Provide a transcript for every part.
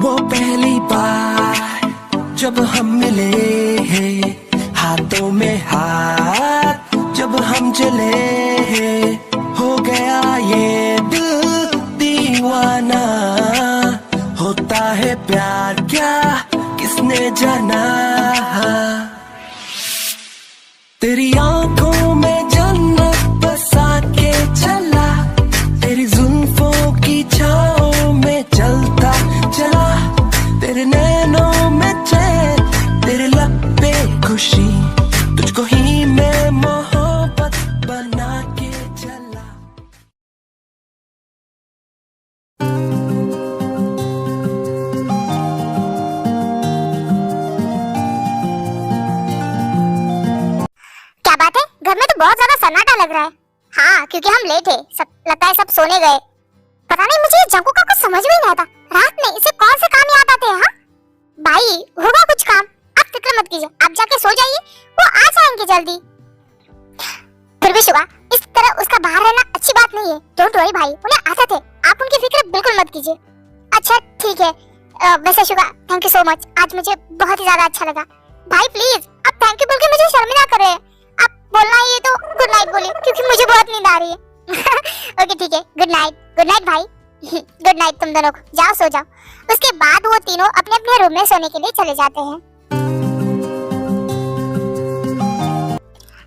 वो पहली बार जब हम मिले, हाथों में हाथ जब हम चले, हो गया ये दिल दीवाना। होता है प्यार क्या किसने जाना। तेरी आंखों में जन्नत बसा के चला, तेरी जुल्फों की छाओं में चलता चला। तेरे नैनों में चैन, तेरे लब पे खुशी, तुझको ही मैं मोहब्बत बना के चला। क्या बात है, घर में तो बहुत ज्यादा सन्नाटा लग रहा है। हाँ, क्योंकि हम लेट है, सब लगता है सब सोने गए। पता नहीं, मुझे जंकू का कुछ समझ में नहीं आता। रात में इसे कौन से काम याद आते हैं। हाँ भाई, होगा कुछ काम, आप फिक्र मत कीजिए, आप जाके सो जाइए, वो आ जाएंगे जल्दी। फिर भी शुगा, इस तरह उसका बाहर रहना अच्छी बात नहीं है। डोंट वरी भाई, उन्हें आदत है, आप उनकी फिक्र बिल्कुल मत कीजिए। अच्छा ठीक है। वैसे Suga, thank you so much, आज मुझे बहुत ही ज्यादा अच्छा लगा। भाई प्लीज, आप थैंक यू बोल के मुझे शर्मिंदा कर रहे हैं। आप बोलना ही है तो गुड नाइट बोलिए, क्योंकि मुझे बहुत नींद आ रही है। ओके ठीक है, गुड नाइट भाई। गुड नाइट तुम दोनों को, जाओ सो जाओ। उसके बाद वो तीनों अपने अपने रूम में सोने के लिए चले जाते हैं।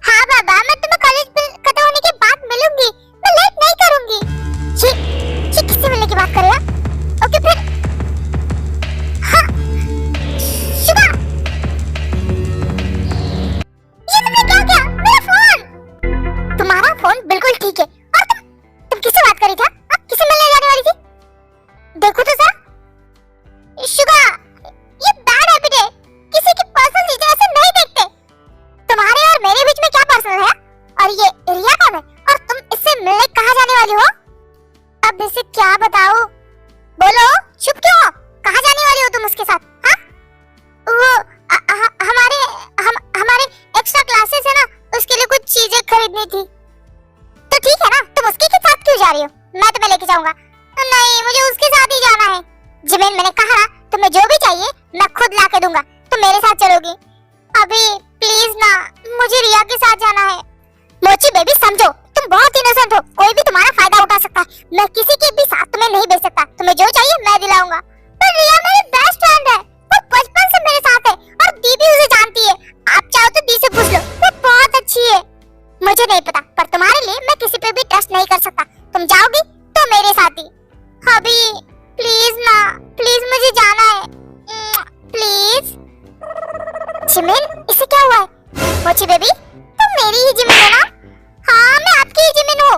हाँ बाबा, मैं तुम्हें कॉलेज खत्म होने के बाद मिलूंगी, मैं लेट नहीं करूंगी। जी किससे मिलने की बात कर रहे हैं? ओके फिर। हाँ शुभा, ये तुमने क्या किया? मेरा फोन। तुम्हारा फोन बिल्कुल ठीक है। और तुम किससे बात कर रही थी? किसे मिलने जाने वाली थी? देखो तो सर शुगा, ये बैड हैबिट है, किसी की पर्सनल चीजें ऐसे नहीं देखते। तुम्हारे और मेरे बीच में क्या पर्सनल है? और ये एरिया कौन है? और तुम इससे मिलने कहाँ जाने वाली हो? अब इसे क्या बताओ, बोलो, चुप क्यों हो? कहाँ जाने वाली हो तुम उसके साथ? हाँ, वो हमारे एक्स्ट्रा क्लासेस है ना, उसके लिए कुछ चीजें खरीदनी थी। तो ठीक है ना, तुम उसके साथ क्यों जा रही हो? मैं तुम्हें लेके जाऊंगा। नहीं, मुझे उसके साथ ही जाना है। जिमिन, मैंने कहा ना, तुम्हें जो भी चाहिए मैं खुद ला के दूंगा, तुम मेरे साथ चलोगी? अभी प्लीज ना, मुझे रिया के साथ जाना है। मोची बेबी समझो, तुम बहुत इनोसेंट हो, कोई भी तुम्हारा फायदा उठा सकता है। मैं किसी के भी साथ तुम्हें नहीं भेज सकता, तुम्हें जो चाहिए मैं दिलाऊंगा। पर रिया मेरी बेस्ट फ्रेंड है, वो बचपन से मेरे साथ है, और दी भी उसे जानती है। आप चाहो तो दी से पूछ लो, वो बहुत अच्छी है। मुझे नहीं पता, पर तुम्हारे लिए मैं किसी पे भी ट्रस्ट नहीं कर सकता। तुम जाओगी तो मेरे साथ ही। अभी प्लीज ना, प्लीज मुझे जाना है, प्लीज। जिमिन, इसे क्या हुआ है? मोची बेबी, तुम मेरी ही जिमिन हो ना? हाँ, मैं आपकी ही जिमिन हूँ।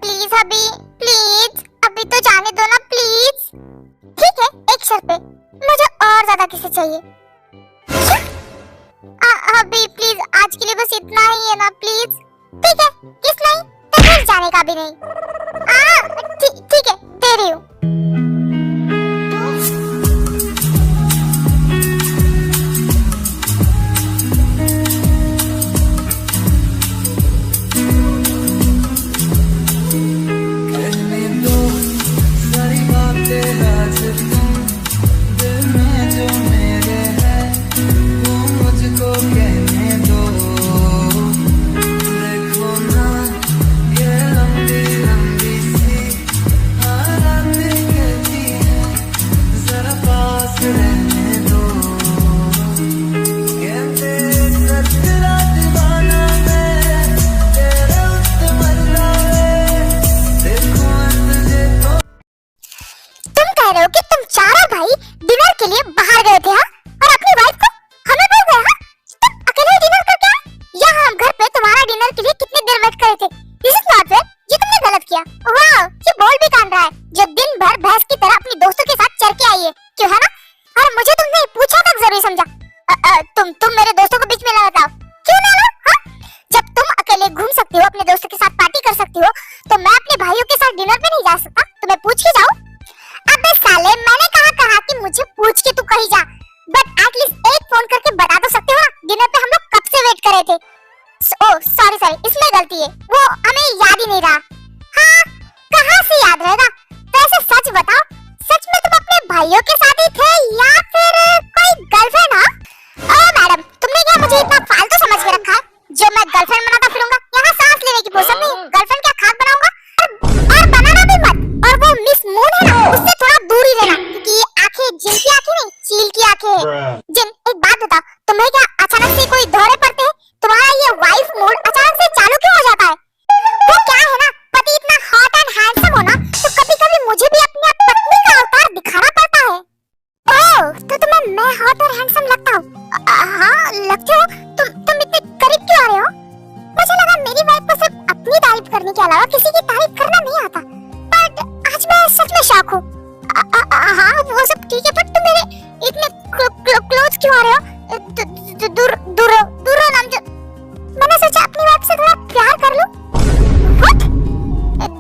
प्लीज अभी, प्लीज अभी तो जाने दो ना प्लीज। ठीक है, एक शर्त पे, मुझे और ज्यादा किसे चाहिए? अभी प्लीज, आज के लिए बस इतना ही है ना प्लीज। ठीक है, किस नहीं तो फिर जाने का भी नहीं। ठीक है, दे रही हूँ। तुम मेरे दोस्तों को बीच में ना बताओ, क्यों ना लो? हाँ, जब तुम अकेले घूम सकती हो, अपने दोस्तों के साथ पार्टी कर सकती हो, तो मैं अपने भाइयों के साथ डिनर पे नहीं जा सकता? तुम्हें पूछ के जाऊं? अबे साले, मैंने कहा कि मुझे पूछ के तू कहीं जा, बट एटलीस्ट एक फोन करके बता तो सकते हो ना। डिनर पे हम लोग कब से वेट कर रहे थे। ओह सॉरी, इसमें गलती है, वो हमें याद ही नहीं रहा। हाँ, कहाँ से याद रहेगा? वैसे सच बताओ, सच में तुम अपने भाई भाइयों के साथ ही थे या फिर कोई गर्लफ्रेंड? हाँ ओ मैडम, तुमने क्या मुझे इतना फालतू समझ के रखा है जो मैं गर्लफ्रेंड बनाता फिरूंगा? यहाँ सांस लेने की फुर्सत नहीं, गर्लफ्रेंड क्या खाक बनाऊंगा? और बनाना भी मत। और वो मिस मून है ना, उससे थोड़ा दूर ही रहना, क्योंकि ये आंखें जिन की आंखें नहीं, चील की आंखें हैं। जिन, एक बात बताओ, तुम्हें क्या अचानक से कोई दौरे पड़ते हैं? तुम्हारा ये वाइफ मोड अचानक से चालू क्यों हो जाता है? वो क्या है ना, पति इतना हॉट एंड हैंडसम हो ना, तो कभी-कभी मुझे भी अपनी पत्नी का अवतार दिखाना पड़ता है। ओह, तो तुम्हें मैं हॉट और हैंडसम लगता हूँ? हाँ, लगते हो। तुम इतने करीब क्यों आ रहे हो? मुझे लगा मेरी वाइफ को सिर्फ अपनी तारीफ करने के अलावा किसी की तारीफ करना नहीं आता। बट आज मैं सच में शॉक हूँ। हाँ, वो सब ठीक है, बट तुम मेरे इतने क्लोज क्यों आ रहे हो? दूर दूर दूर नामजद। मैंने सोचा अपनी वाइफ से थोड़ा प्यार कर लूं। What?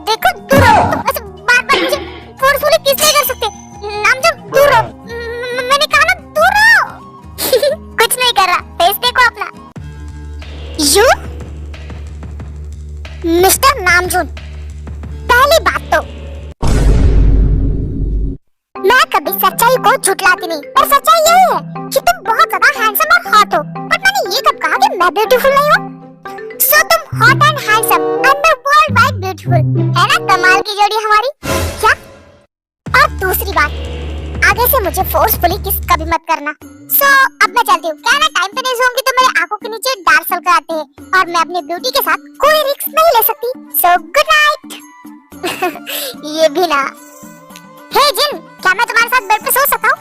देखो, दूर हो। तुम ऐसे बार-बार मुझे फोर्सफुली किस नहीं कर सकते। नामजद, दूर हो। मैंने कहा ना, दूर हो। कुछ नहीं कर रहा, फेस देखो अपना। यू मिस्टर नामजून, पहली बात तो मैं कभी सच्चाई को झुठलाती नहीं, पर सच्चाई यही है कि तुम बहुत ज्यादा हैंडसम और हॉट हो। बट मैंने ये कब कहा कि मैं ब्यूटीफुल नहीं हूँ? सो तुम hot and handsome and the world wide beautiful, है ना कमाल की जोड़ी हमारी? क्या? और दूसरी बात, आगे से मुझे फोर्सफुली किस कभी मत करना। सो अब मैं चलती हूँ। क्या ना, टाइम पे नहीं सोऊंगी तो मेरे आंखों के नीचे डार्क सर्कल आते हैं और मैं अपनी ब्यूटी के साथ कोई रिस्क नहीं ले सकती। So good night. ये भी ना। हे जिन, क्या मैं तुम्हारे साथ बेड पे सो सकता हूँ?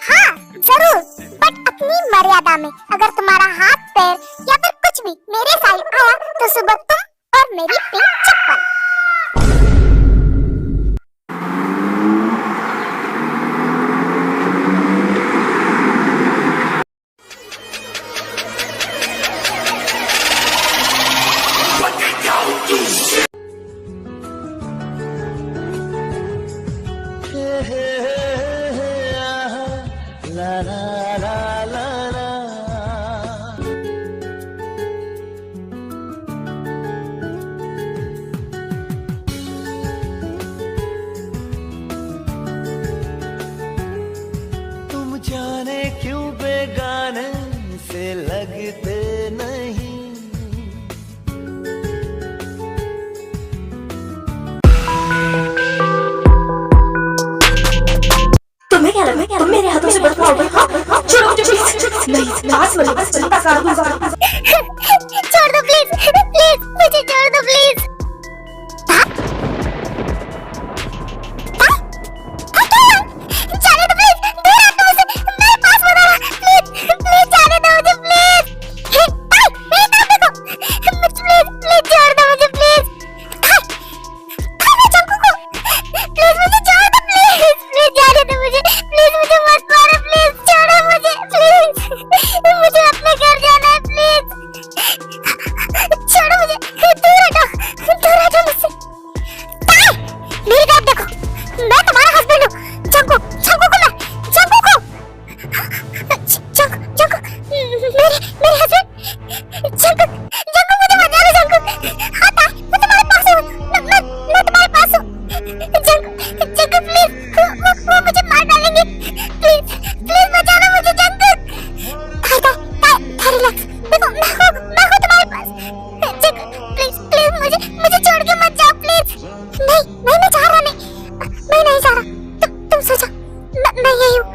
हाँ जरूर, बट अपनी मर्यादा में। अगर तुम्हारा हाथ पैर या फिर कुछ भी मेरे साइड आया तो सुबह तुम और मेरी पिंक चप्पल। तुम जाने क्यों बेगाने से लगते नहीं। तुम्हें क्या लगा तुम मेरे हाथों से बच पाओगे? हाँ, छोड़ो मुझे प्लीज। नहीं, पास वाली बस कर दो। छोड़ दो प्लीज, प्लीज मुझे छोड़ दो प्लीज। जाने दो प्लीज, दूर हटो मुझसे, मेरे पास मत आना प्लीज, प्लीज जाने दो मुझे प्लीज। मेरी तरफ देखो, प्लीज प्लीज छोड़ दो मुझे प्लीज। चंकू को प्लीज मुझे छोड़ दो प्लीज, प्लीज जाने दो मुझे, प्लीज मुझे मत मारो प्लीज, छोड़ो मुझे प्लीज, मुझे अपने घर जाना है प्लीज, छोड़ो मुझे, दूर हटो मुझसे। मेरी तरफ देखो, मैं तुम्हारा हस्बैंड हूँ। चंकू मेरे हस्बैंड चंकू मुझे मत मारो चंकू। आता, मैं तुम्हारे पास हूँ, मैं तुम्हारे पास हूँ। चंकू प्लीज, वो मुझे मार डालेंगे, प्लीज बचाना मुझे चंकू। रिलैक्स, देखो मैं हूँ तुम्हारे पास। चंकू प्लीज मुझे छोड़ के मत जाओ प्लीज। नहीं मैं चाह रहा नहीं चाह रहा। तुम सोचो, मैं यही हूँ।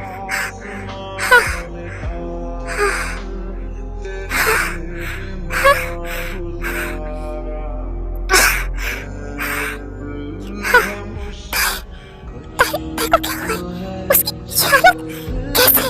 देखो क्या हुआ है, उसकी ये हालत कैसे?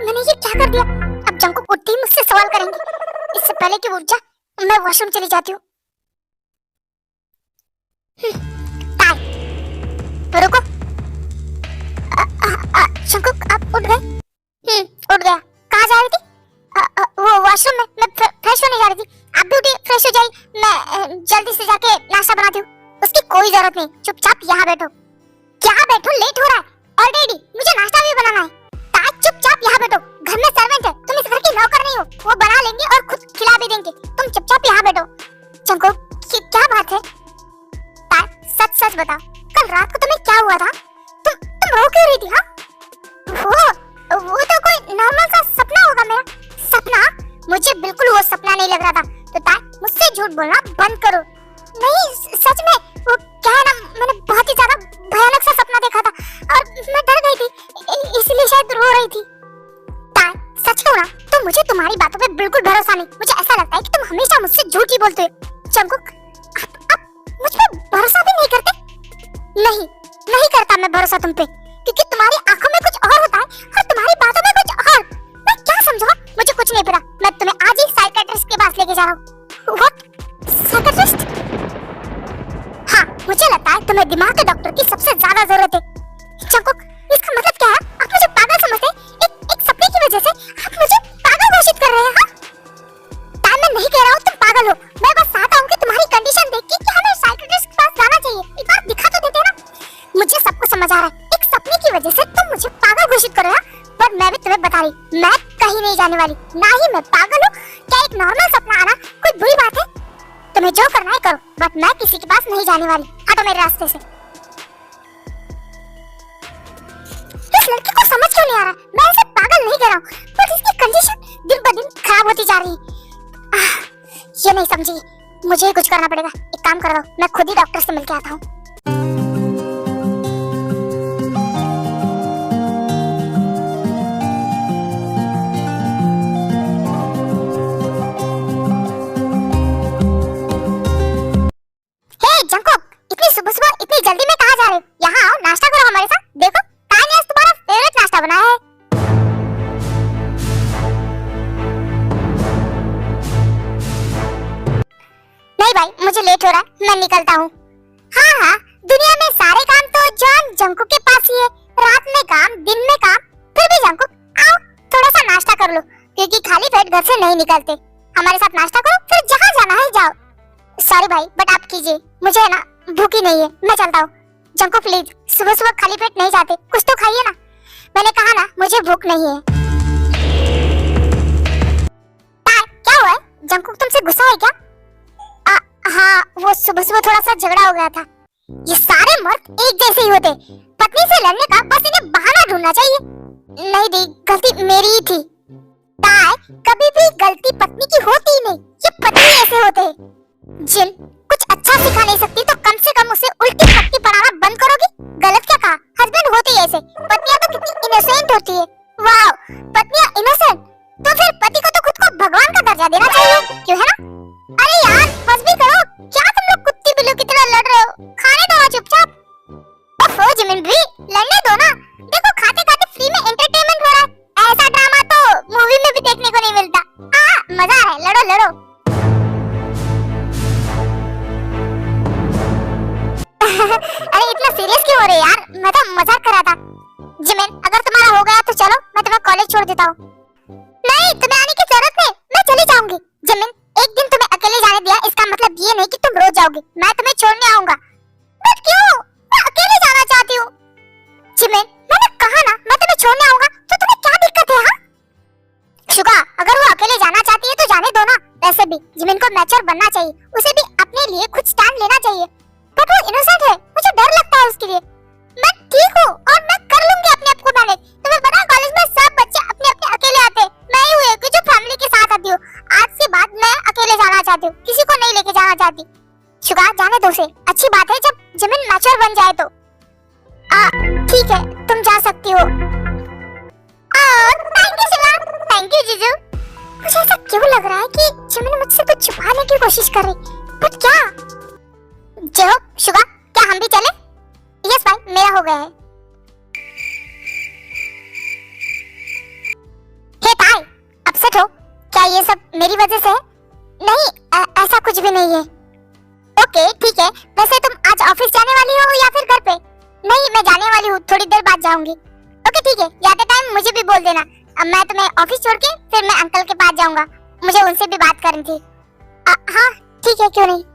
मैंने ये क्या कर दिया? अब जंकुक उठते ही मुझसे सवाल करेंगे। इससे पहले कि वो उठ जाए, मैं वॉशरूम चली जाती हूँ। मैं जल्दी से जाके नाश्ता बनाती हूँ। उसकी कोई जरूरत नहीं, चुपचाप यहाँ बैठो। क्या बैठो, लेट हो रहा है ऑलरेडी, मुझे नाश्ता भी बनाना है। ताज चुपचाप यहाँ बैठो, घर में सर्वेंट है, तुम इस घर की नौकर नहीं हो, वो बना लेंगे और खुद खिला भी देंगे, तुम चुपचाप यहाँ बैठो। चंको क्या बात है? ताज सच सच बताओ, कल रात को तुम्हें क्या हुआ था? तुम रो क्यों रही थी? हाँ वो तो कोई नॉर्मल सा सपना होगा मेरा। सपना? मुझे बिल्कुल वो सपना नहीं लग रहा था। तो ताज मुझसे झूठ बोलना बंद करो। नहीं सच में, वो क्या है ना, मैंने बहुत ही ज्यादा भयानक सा सपना देखा था और मैं डर गई थी, इसलिए शायद रो रही थी। ताज सच कहूँ ना तो मुझे तुम्हारी बातों पे बिल्कुल भरोसा नहीं। मुझे ऐसा लगता है कि तुम हमेशा मुझसे झूठ ही बोलते हो। चंकुक आप मुझ पे भरोसा भी नहीं करते? नहीं करता मैं भरोसा तुम पे, क्योंकि तुम्हारी आंखों में कुछ और होता है और तुम्हारी बातों में कुछ और। मैं क्या समझा? मुझे कुछ नहीं पता। मैं तुम्हें आज ही साइकियाट्रिस्ट के पास लेके जा रहा हूँ। व्हाट? साइकियाट्रिस्ट? हाँ, मुझे लगता है तुम्हें दिमाग के डॉक्टर की सबसे ज्यादा जरूरत है। चंकुक इसका मतलब क्या है? आप मुझे पागल समझते हैं? एक सपने की वजह से आप मुझे पागल घोषित कर रहे हैं? हाँ मैं नहीं कह रहा हूँ तुम पागल हो, मैं बस चाहता हूँ कि तुम्हारी कंडीशन देख के कि हमें साइकियाट्रिस्ट के पास जाना चाहिए। एक बार दिखा तो देते ना। मुझे सब कुछ समझ आ रहा है, एक सपने की वजह से तुम मुझे पागल घोषित कर रहे हो, पर मैं भी तुम्हें बता रही, मैं कहीं नहीं जाने वाली, ना ही मैं पागल हूँ। क्या एक नॉर्मल सपना आना कोई बुरी बात है? तुम्हें जो करना है करो, बट मैं किसी के पास नहीं जाने वाली। हटो मेरे रास्ते से। इस लड़के को समझ क्यों नहीं आ रहा? मैं इसे पागल नहीं कर रहा हूँ, पर इसकी कंडीशन दिन ब दिन खराब होती जा रही है। ये नहीं समझी, मुझे ही कुछ करना पड़ेगा। एक काम कर रहा हूँ, मैं खुद ही डॉक्टर से मिलके आता हूँ। जंकुक इतनी सुबह सुबह इतनी जल्दी में कहाँ जा रहे हो? यहाँ आओ, नाश्ता करो हमारे साथ। देखो ताई ने आज तुम्हारा फेवरेट नाश्ता बनाया है। नहीं भाई, मुझे लेट हो रहा है, मैं निकलता हूँ। हाँ दुनिया में सारे काम तो जॉन जंकुक के पास ही है। रात में काम, दिन में काम, फिर भी जंकुक आओ थोड़ा सा नाश्ता कर लो, क्योंकि खाली पेट घर से नहीं निकलते। हमारे साथ नाश्ता करो, फिर जहाँ जाना है जाओ। सॉरी भाई, बट आप कीजिए, मुझे है ना भूखी नहीं है, मैं चलता हूँ। जंको प्लीज, सुबह सुबह खाली पेट नहीं जाते, कुछ तो खाइए ना। मैंने कहा ना मुझे भूख नहीं है। क्या हुआ है? जंको तुमसे गुस्सा है क्या? हाँ, वो सुबह सुबह थोड़ा सा झगड़ा हो गया था। ये सारे मर्द एक जैसे ही होते, पत्नी से लड़ने का बस इन्हें बहाना ढूंढना चाहिए। नहीं दी, गलती मेरी ही थी। ताई, कभी भी गलती पत्नी की होती ही नहीं, ये पति ऐसे होते हैं। जिन कुछ अच्छा सिखा नहीं सकती तो कम से कम उसे उल्टी पट्टी पढ़ाना बंद करोगी? गलत क्या कहा? हस्बैंड होते ही ऐसे, पत्नियां तो कितनी इनोसेंट होती है। वाओ, पत्नियां इनोसेंट? तो फिर पति को तो खुद को भगवान का दर्जा देना चाहिए, क्यों है ना? अरे यार बस भी करो, क्या तुम लोग कुत्ती बिल्ली की तरह लड़ रहे हो? खाने दो चुपचाप। ओफो जिमिन भी, लड़ने दो ना। देखो खाते खाते फ्री में एंटरटेनमेंट हो रहा है। ऐसा ड्रामा तो मूवी में भी देखने को नहीं मिलता। मजा आ रहा है, लड़ो लड़ो। अरे इतना सीरियस क्यों हो रहे यार? मैं तो मजाक कर रहा था। जिमिन अगर तुम्हारा हो गया तो चलो, मैं तुम्हें कॉलेज छोड़ देता हूँ। नहीं, तुम्हें आने की जरूरत नहीं, मैं चली जाऊंगी। जिमिन एक दिन तुम्हें अकेले जाने दिया, इसका मतलब ये नहीं कि तुम रोज जाओगी। मैं तुम्हें छोड़ने आऊंगा। बट क्यों? मैं अकेले जाना चाहती हूँ। जिमिन मैंने कहा ना मैं तुम्हें छोड़ने आऊंगा, तो तुम्हें क्या दिक्कत है? हाँ शुगा, अगर वो अकेले जाना चाहती है तो जाने दो ना। वैसे भी जिमिन को मैच्योर बनना चाहिए, उसे भी अपने लिए कुछ स्टैंड लेना चाहिए। बट वो इनोसेंट है, मुझे डर लगता है उसके लिए। मैं ठीक हूँ और मैं कर लूंगी अपने आप को मैनेज। तुम्हें पता है कॉलेज में सब बच्चे अपने अपने अकेले आते हैं, मैं ही हूँ जो फैमिली के साथ आती हूँ। आज के बाद मैं अकेले जाना चाहती हूँ, किसी को नहीं लेके जाना चाहती। शुगा जाने दो उसे, अच्छी बात है जब जिमिन मैच्योर बन जाए तो। ठीक है, तुम जा सकती हो। Thank you Suga. Thank you जीजू। मुझे ऐसा क्यों लग रहा है कि जिमिन मुझसे कुछ छुपाने की कोशिश कर रही, बट क्या? जो शुगा, क्या हम भी चले? यस भाई, मेरा हो गया है। हे ताई, अपसेट हो क्या? ये सब मेरी वजह से है? नहीं, ऐसा कुछ भी नहीं है। ओके ठीक है, वैसे तुम आज ऑफिस जाने वाली हो या फिर घर पे? नहीं, मैं जाने वाली हूँ, थोड़ी देर बाद जाऊंगी। ओके ठीक है, जाते टाइम मुझे भी बोल देना। अब मैं तुम्हें ऑफिस छोड़ के फिर मैं अंकल के पास जाऊंगा, मुझे उनसे भी बात करनी थी। हाँ ठीक है, क्यों नहीं।